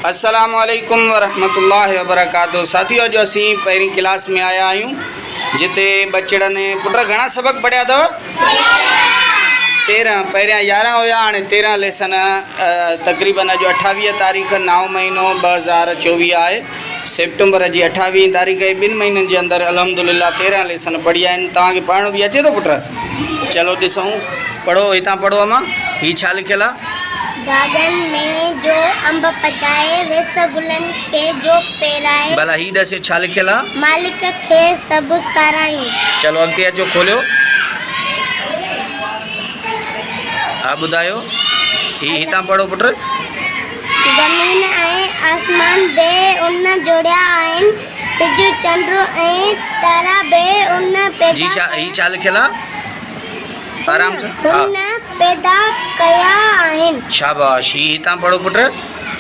अस्सलाम वालेकुम वरहमतुल्लाहि वबरकातुहू। साथियों, जो असी पहिरीं क्लास में आया आहियूं जिते बच्चड़ ने पुट घणा सबक पढ़िया अथव? 13। पहिरियां 11 हुया, हाणे 13 लेसन तक़रीबन अॼु 28 तारीख़ 9 महीनो 2024 आहे। सेप्टेम्बर जी 28 तारीख़ 2 महीननि जे अंदरि अल्हम्दुलिल्लाह 13 लेसन पढ़िया आहिनि। तव्हांखे पढ़ण बि अचे थो पुट? चलो ॾिसूं, पढ़ो, हितां पढ़ो अम्मा। हीउ छा लिखियलु आहे? बागन में जो अंब पचाए रसगुलन के जो पेराए। भला हीउ ॾसे छा लिखियलु आहे? मालिक खे सभु सारायूं। चलो अॻिते अचो, खोलियो। हा ॿुधायो, हीउ हितां पढ़ो पुट। ज़मीन ऐं आसमान बे उन जोड़िया आहिनि, सिज चंड ऐं तारा बे उन जी पैदा हीउ छा लिखियलु आहे? आराम सां उन पैदा कया आहिनि। शाबाश। हीउ हितां पढ़ो पुट।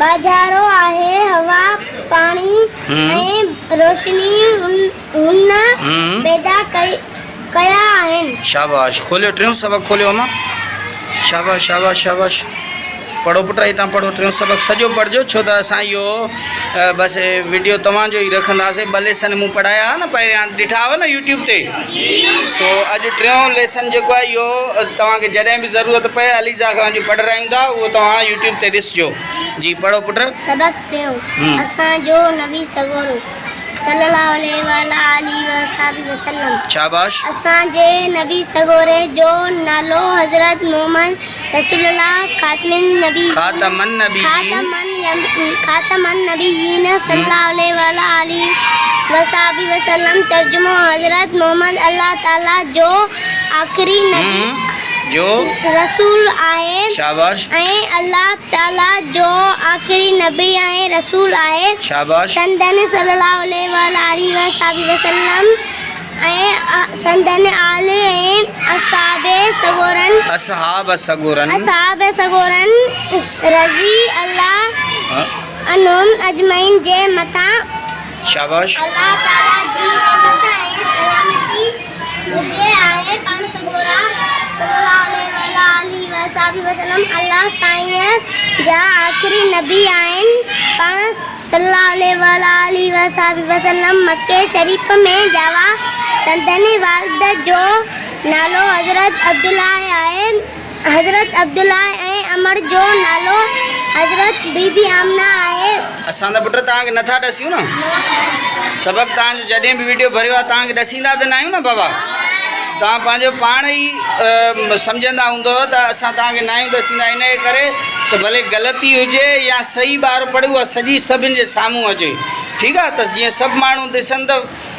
बाजारो आहे हवा पाणी ऐं रोशनी हुन पैदा कया आहिनि। शाबाश। खोलियो, टियों सबक खोलियो अम्मा। शाबाश शाबाश शाबाश। पढ़ो पुट, हितां पढ़ो, टियों सबक सॼो पढ़िजो, छो त असां इहो बसि वीडियो तव्हांजो ई रखंदासीं। 2 लेसन मूं पढ़ाया न, पहिरियां ॾिठा हुआ न यूट्यूब ते। सो अॼु टियों लेसन जेको आहे इहो तव्हांखे जॾहिं बि ज़रूरत पए अलीज़ा खां जो पढ़ारायूं था उहो तव्हां यूट्यूब ते ॾिसजो। जी पढ़ो पुट। सबक टियों, असांजो नबी सगोरो सल्लल्लाहु अलैहि वसल्लम। शाबाश। असांजे नबी सगोरे जो नालो हज़रत मोहम्मद रसूलुल्लाह खातमन नबीयीन सल्लल्लाहु अलैहि वसल्लम। तर्जुमो, हज़रत मोहम्मद अल्लाह ताला जो आखिरी नबी जो रसूल आहे। शाबाश। ऐं अल्लाह ताला जो आखिरी नबी ऐं रसूल आहे। शाबाश। संदन सल्लल्लाहु अलैहि वसल्लम ऐं संदन आले ऐं असहाब सगोरन रज़ी अल्लाह अनुम अजमईन जे मथां। शाबाश। अल्लाह ताला जी रहमत ऐं सलामती हुजे आहे। पाण सगोरा सल्लल्लाहु अलैहि वसल्लम अल्लाह साईं जा आखिरी नबी आहिनि। पाण सल्लल्लाहु अलैहि वसल्लम मक्के शरीफ़ में जावा। संदन वालिद जो नालो हज़रत अब्दुल्लाह आहे। हज़रत अब्दुल्लाह ऐं अमर जो नालो हज़रत बीबी आमना आहे। असां त पुट तव्हांखे नथा ॾसियूं न सबक, तव्हांजो जॾहिं बि वीडियो भरियो आहे तव्हांखे ॾसींदा त न आहियूं न बाबा। तव्हां पंहिंजो पाण ई सम्झंदा हूंदव त असां तव्हांखे न आहियूं ॾसींदा। इन जे करे त भले ग़लती हुजे या सही ॿार पढ़े उहा सॼी सभिनि जे साम्हूं अचे, ठीकु आहे? त जीअं सभु माण्हू ॾिसनि त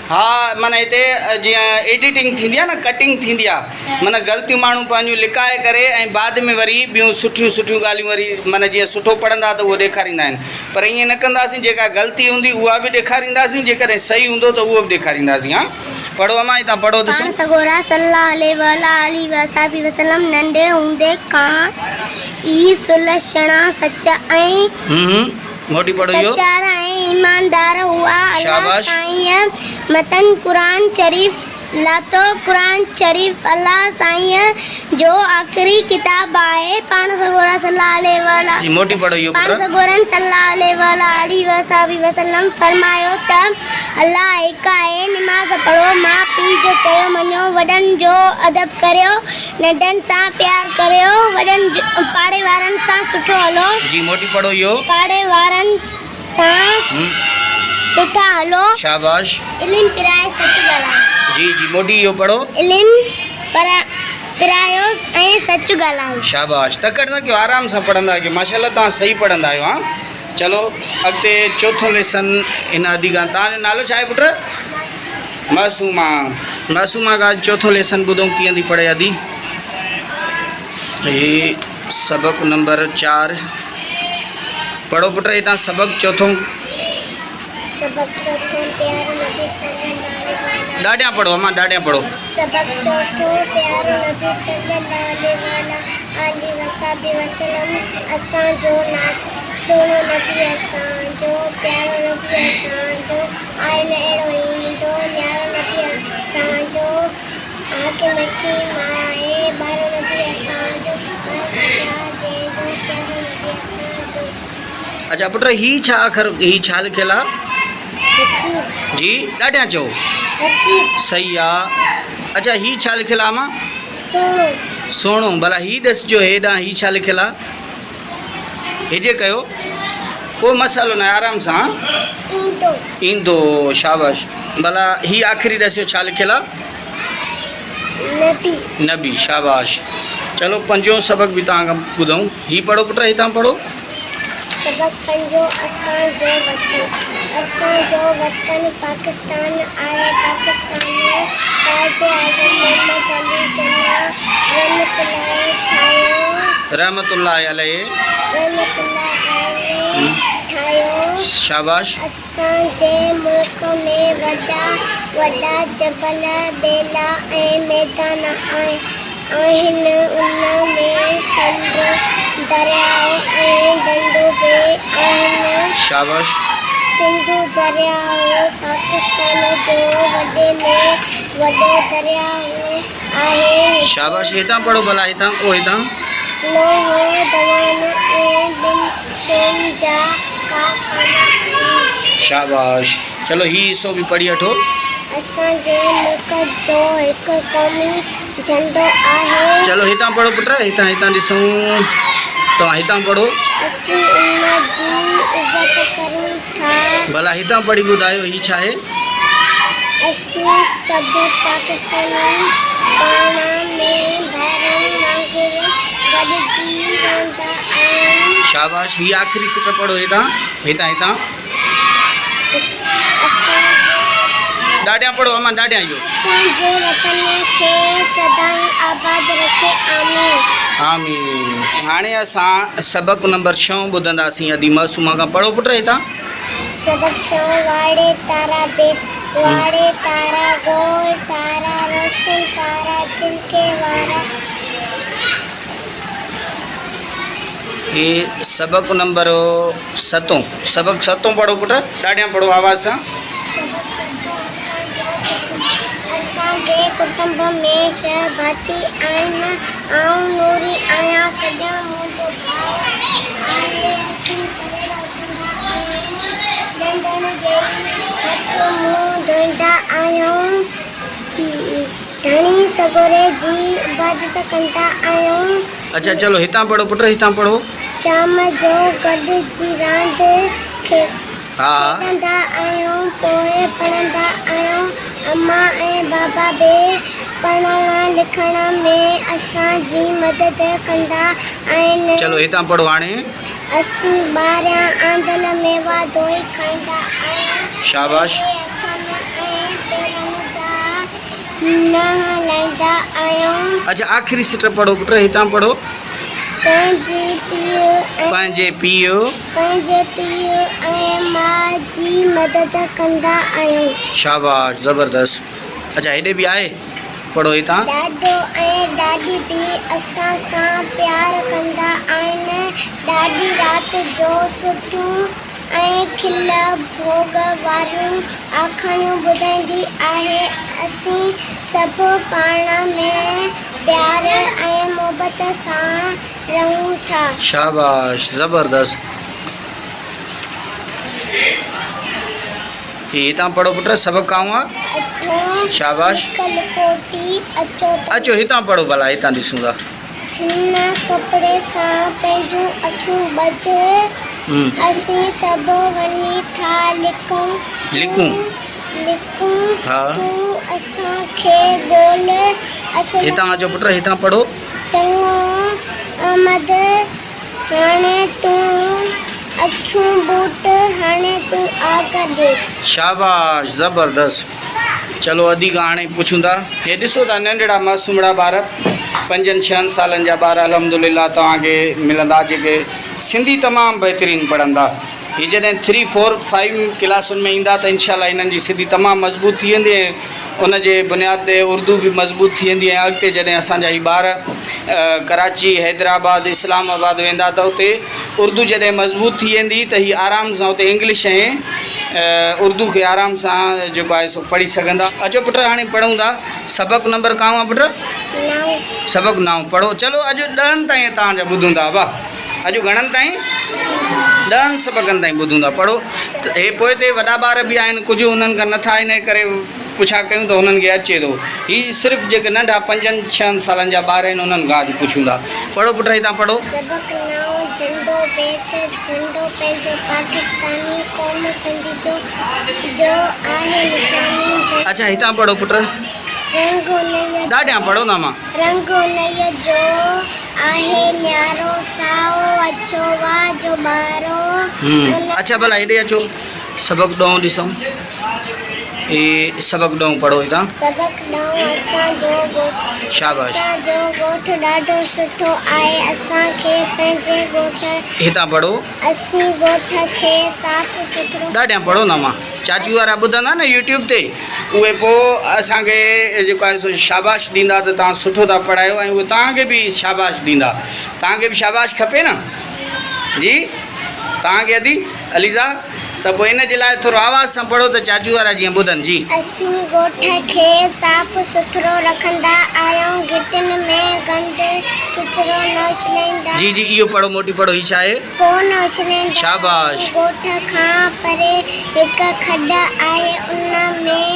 हा, माना हिते जीअं एडिटिंग थींदी आहे न, कटिंग थींदी आहे, माना ग़लतियूं माण्हू पंहिंजूं लिकाए करे ऐं बाद में वरी ॿियूं सुठियूं सुठियूं ॻाल्हियूं वरी माना जीअं सुठो पढ़ंदा त उहो ॾेखारींदा आहिनि। पर ईअं न कंदासीं, जेका ग़लती हूंदी उहा बि ॾेखारींदासीं, जेकॾहिं सही हूंदो त उहो बि ॾेखारींदासीं। हा पढ़ो अम्मा, हितां पढ़ो ॾिसो। सगोरा सल्लल्लाहु अलैहि वसल्लम नंढे हूंदे खां ई सुलक्षणा सचा ऐं मोटी पढ़ो इहो सच्चा ऐं ईमानदार हुआ। अल्लाह साईं मतन कुरान शरीफ लातो। कुरान शरीफ अल्लाह साईं जो आखिरी किताब आहे। पाण सगोरा सल्लल्लाहु अलैहि मोटी पढ़ो इहो। पाण सगोरन सल्लल्लाहु अलैहि वसल्लम फरमायो त अल्लाह हिकु आहे, निमाज़ पढ़ो, माउ पीउ जो चयो मञो, वॾनि जो अदब करियो, नंढनि सां प्यार करियो, वॾनि पाड़े वारनि सां सुठो हलो। जी मोटी पढ़ो इहो। पाड़े वारनि सां सुठा हलो। शाबाश। इल्म पिराए सच ॻाल्हायो। जी मोटी इहो पढ़ो। इल्म पिरायो ऐं सच ॻाल्हायो। शाबाश। तकड़ न कयो, आराम सां पढ़ंदा कयो। माशाल्लाह तव्हां सही पढ़ंदा आहियो। हा चलो अॻिते चौथों लेसन इन अदी खां। तव्हांजो नालो छा आहे पुट? मासूमा। मासूमा खां चौथों लेसन ॿुधो कीअं थी पढ़े अदी। हे सबक नंबर 4 पढ़ो पुट। हितां सबक चौथों। सबक चौथों प्यारो नबी सल्लल्लाहु ॾाढियां पढ़ो अम्मा, ॾाढियां पढ़ो। सबक चौथों प्यारो नबी सल्लल्लाहु अलैहि वसल्लम असांजो नाथ सुहिणो नबी, असांजो प्यारो नबी, असांजो आयल अहिड़ो ईंदो न्यारो नबी, असांजो आके मकी माए बारो नबी, असांजो अच्छा पुट ही छा अखर ही छा लिखियल आहे रकीब जी ॾाढियां चओ रकीब सही आहे अच्छा ही छा लिखियल आहे मां सोनो सोणो भला ही ॾिसजो हेॾां ही छा लिखियल आहे हिजे कयो कोई मसालो न आहे आराम सां ईंदो ईंदो शाबाश भला ही आख़िरी ॾिसो छा लिखियल आहे नबी नबी शाबाश चलो पंजो सबक भी तव्हां खां ॿुधूं ही पढ़ो पुट हितां पढ़ो सबक पंजो असांजो वतन पाकिस्तान आहे पाकिस्तान में कायदे आज़म मोहम्मद अली जिन्ना रहमतुल्लाह अलैहि ठाहियो शाबाश असांजे मुल्क में वॾा वॾा जबल ॿेला ऐं मैदान आहिनि उन में समुंड दरियाओ ऐं ढंढूं बि आहिनि शाबाश सिंधु दरियाओ पाकिस्तान जो वॾे में वॾो दरियाओ आहे शाबाश हितां पढ़ो भला हितां ओ हितां लोह दवान ऐं ॿिनि शयुनि जा कारखाना आहिनि शाबाश चलो ही हिस्सो भी पढ़ी वठो असांजे मुल्क जो हिकु क़ौमी झंडो आहे चलो हितां पढ़ो पुट हितां हितां ॾिसूं तव्हां हितां पढ़ो असीं इन जी इज़त करूं था भला हितां पढ़ी ॿुधायो ही छा आहे असीं सभु पाकिस्तानी पाण में भाइरनि वांगुरु गॾिजी रहंदा आहियूं शाबाश ही आख़िरी सिट पढ़ो हितां हितां हितां ॾाढियां पढ़ो अमां ॾाढियां इहो असांजे वतन खे सदाईं आबाद रखे आमीन आमीन हाणे असां सबक नंबर 6 ॿुधंदासीं अदी मासूमा खां पढ़ो पुट हितां सबक शो वाड़े तारा बेत वाड़े तारा गोल तारा रोशन तारा चिलके वारा ये सबक नंबर 7 सबक 7 पढ़ो पुट ॾाढियां पढ़ो आवाज़ सां असांजे कुटुंब में 6 भाती आहिनि आऊं नूरी आहियां सॼा मुंहिंजो भाउ आहे असीं सवेरा उथंदा आहियूं नंढनि जे हथ मुंहुं धोईंदा आहियूं धणी सगोरे जी इबादत कंदा आहियूं अच्छा चलो हितां पढ़ो पुट हितां पढ़ो शाम जो गॾिजी रांदि हा खेॾंदा आहियूं पोइ पढ़ंदा आहियूं अम्मा ऐं बाबा बि पढ़ण लिखण में असांजी मदद कंदा आहिनि चलो हितां पढ़ो हाणे असीं ॿाहिरियां आंदल मेवा धोई खाईंदा आहियूं शाबाश हथनि ऐं पेरनि जा न हलाईंदा आहियूं अच्छा आख़िरी सिट पढ़ो पुट हितां पढ़ो पंहिंजे पीउ ऐं माउ जी मदद कंदा आहियूं शाबाश ज़बरदस्त अच्छा हेॾे बि आहे पढ़ो हितां ॾाॾो ऐं ॾाॾी बि असां सां प्यारु कंदा आहिनि ॾाॾी राति जो सुठियूं ऐं खिल भोग वारियूं आखाणियूं ॿुधाईंदी आहे असीं सभु पाण में प्यार ऐं मोहबत सां रहूं था शाबाश ज़बरदस्त हितां पढ़ो पुट सबक आऊं आहे शाबाश कलकोटी अचो अचो हितां पढ़ो भला हितां ॾिसूं था हिन कपिड़े सां पंहिंजूं अखियूं ॿध असीं सभु वञी था लिखूं हा तूं असांखे ॻोल्ह हितां अचो पुट हितां पढ़ो चङो अहमद हाणे तूं अखियूं बूट हाणे तूं आग ॾे शाबाश ज़बरदस्त चलो अदी खां हाणे पुछूं था हे ॾिसो था नंढड़ा मासूमड़ा ॿार 5-6 सालनि जा ॿार अल्हम्दुलिल्लाह तव्हांखे मिलंदा जेके सिंधी तमामु बहितरीनु पढ़ंदा हीअ जॾहिं 3, 4, 5 क्लासुनि में ईंदा त इनशाला इन्हनि जी सिंधी तमामु मज़बूत थी वेंदी ऐं उनजे बुनियाद ते उर्दू बि मज़बूत थी वेंदी ऐं अॻिते जॾहिं असांजा ही ॿार कराची हैदराबाद इस्लामाबाद वेंदा त उते उर्दू जॾहिं मज़बूत थी वेंदी त हीअ आराम सां उते इंग्लिश ऐं उर्दू खे आराम सां जेको आहे सो पढ़ी सघंदा अचो पुट हाणे पढ़ूं था सबक नंबर काऊं आहे पुट सबक 9 पढ़ो चलो अॼु 10 ताईं तव्हांजा ॿुधूं था वाह अॼु घणनि ताईं 10 सबक़नि ताईं ॿुधूं था पढ़ो हे पोइ ते वॾा ॿार बि आहिनि कुझु उन्हनि खां नथा इन करे पुछा कयूं त हुननि खे अचे थो हीअ सिर्फ़ु जेके नंढा 5-6 सालनि जा ॿार आहिनि उन्हनि खां अॼु पुछूं था पढ़ो पुट हितां पढ़ो सबक 9 झंडो बेत झंडो पंहिंजो पाकिस्तानी क़ौम सिंधी जो आहे निशानी अच्छा हितां पढ़ो पुट रंग उनयो ॾाढियां पढ़ो ना मां रंग उनयो जो आहे न्यारो साओ अचो वाह जो ॿारो अच्छा भला हेॾे अचो सबक 9 ॾिसूं हे सबक 9 पढ़ो हितां सबक 9 असांजो ॻोठ शाबाश असांजो ॻोठ ॾाढो सुठो आहे असांखे पंहिंजे ॻोठ हितां पढ़ो असीं ॻोठ खे साफ़ सुथरो ॾाढियां पढ़ो ना मां चाची वारा ॿुधंदा न यूट्यूब ते उहे पोइ असांखे जेको आहे सो शाबाश ॾींदा त तव्हां सुठो था पढ़ायो ऐं उहे तव्हांखे बि शाबाश ॾींदा तव्हांखे बि शाबाश खपे न जी तव्हांखे अदी अलीज़ा त पोइ इन जे लाइ थोरो आवाज़ सां पढ़ो त चाचू वारा जीअं ॿुधनि जी असीं ॻोठ खे साफ़ सुथरो रखंदा आहियूं गिटिन में गंद किचिरो न उछलींदा जी जी इहो पढ़ो मोटी पढ़ो ही छा आहे कोन उछलींदा शाबाश ॻोठ खां परे हिकु खॾ आहे उन में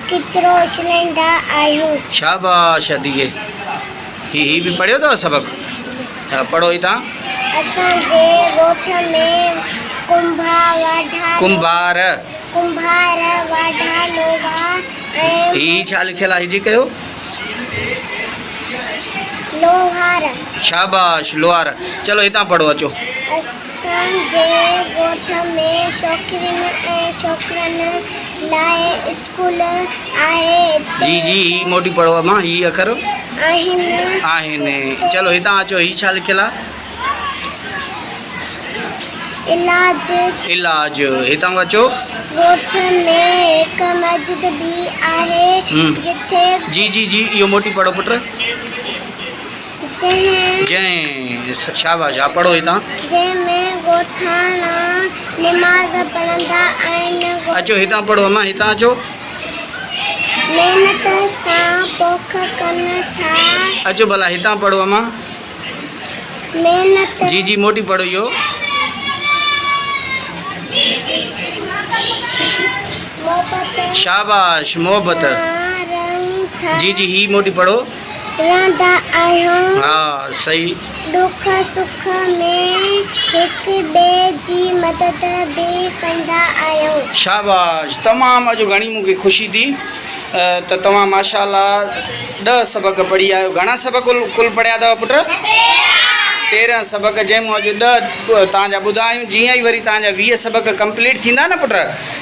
किचिरो उछलींदा आहियूं शाबाश अदीअ ही बि पढ़ियो अथव सबक हा पढ़ो हितां असांजे ॻोठ में कुंभार वाढा लोहा ऐं ही छा लिखियलु आहे जी कयो लोहार शाबाश लोहार चलो हितां पढ़ो अचो असांजे ॻोठ में छोकिरियुनि ऐं छोकिरनि लाइ स्कूल आहे जी जी ही मोटी पढ़ो मां ही अखर आहिनि चलो हितां अचो ही छा लिखियलु आहे इलाज हितां अचो ॻोठ में हिकु मस्जिद बि आहे जिथे जी जी जी इहो मोटी पढ़ो पुट जंहिं जय शाबाश हा पढ़ो हितां जंहिंमें ॻोठाणा निमाज़ पढ़ंदा आहिनि अचो हितां पढ़ो अम्मा हितां अचो महिनत सां पोख कनि था अचो भला हितां पढ़ो अम्मा महिनत जी जी मोटी पढ़ो इहो शाबाश मोहब्बत जी जी ही मोटी पढ़ो रहंदा आहियूं हा सही दुख सुख में हिकु ॿिए जी मदद बि कंदा आहियूं शाबाश तमामु अॼु घणी मूंखे ख़ुशी थी त तव्हां माशाअल्लाह 10 सबक पढ़ी आहियो घणा सबक कुल पढ़िया अथव पुट 13 सबक जंहिंमें अॼु 10 तव्हांजा ॿुधायूं जीअं ई वरी तव्हांजा 20 सबक कंप्लीट थींदा न पुट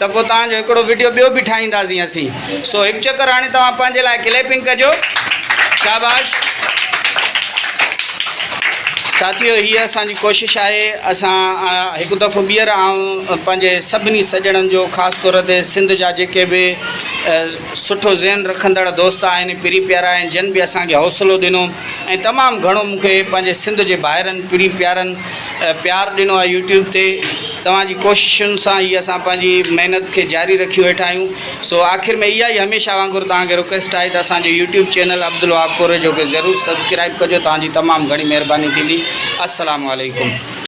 त पोइ तव्हांजो हिकिड़ो वीडियो ॿियो बि ठाहींदासीं असीं सो हिकु चकर हाणे तव्हां पंहिंजे लाइ क्लैपिंग कजो शाबाश साथियो हीअ असांजी कोशिशि आहे असां हिकु दफ़ो ॿीहर ऐं पंहिंजे सभिनी सॼणनि जो ख़ासि तौर ते सिंध जा जेके बि सुठो ज़हन रखंदड़ दोस्त आहिनि पीढ़ी प्यारा आहिनि जिन बि असांखे हौसलो ॾिनो ऐं तमामु घणो मूंखे पंहिंजे सिंध जे ॿाहिरनि पीढ़ी प्यारनि प्यारु ॾिनो आहे यूट्यूब ते तव्हांजी कोशिशुनि सां ई असां पंहिंजी महिनत खे जारी रखी वेठा आहियूं सो आख़िर में इहा ई हमेशह वांगुरु तव्हांखे रिक्वेस्ट आहे त असांजे यूट्यूब चैनल अब्दुल वहाब कोरे जो खे ज़रूरु सब्सक्राइब कजो तव्हांजी तमामु घणी महिरबानी थींदी अस्सलामु अलैकुम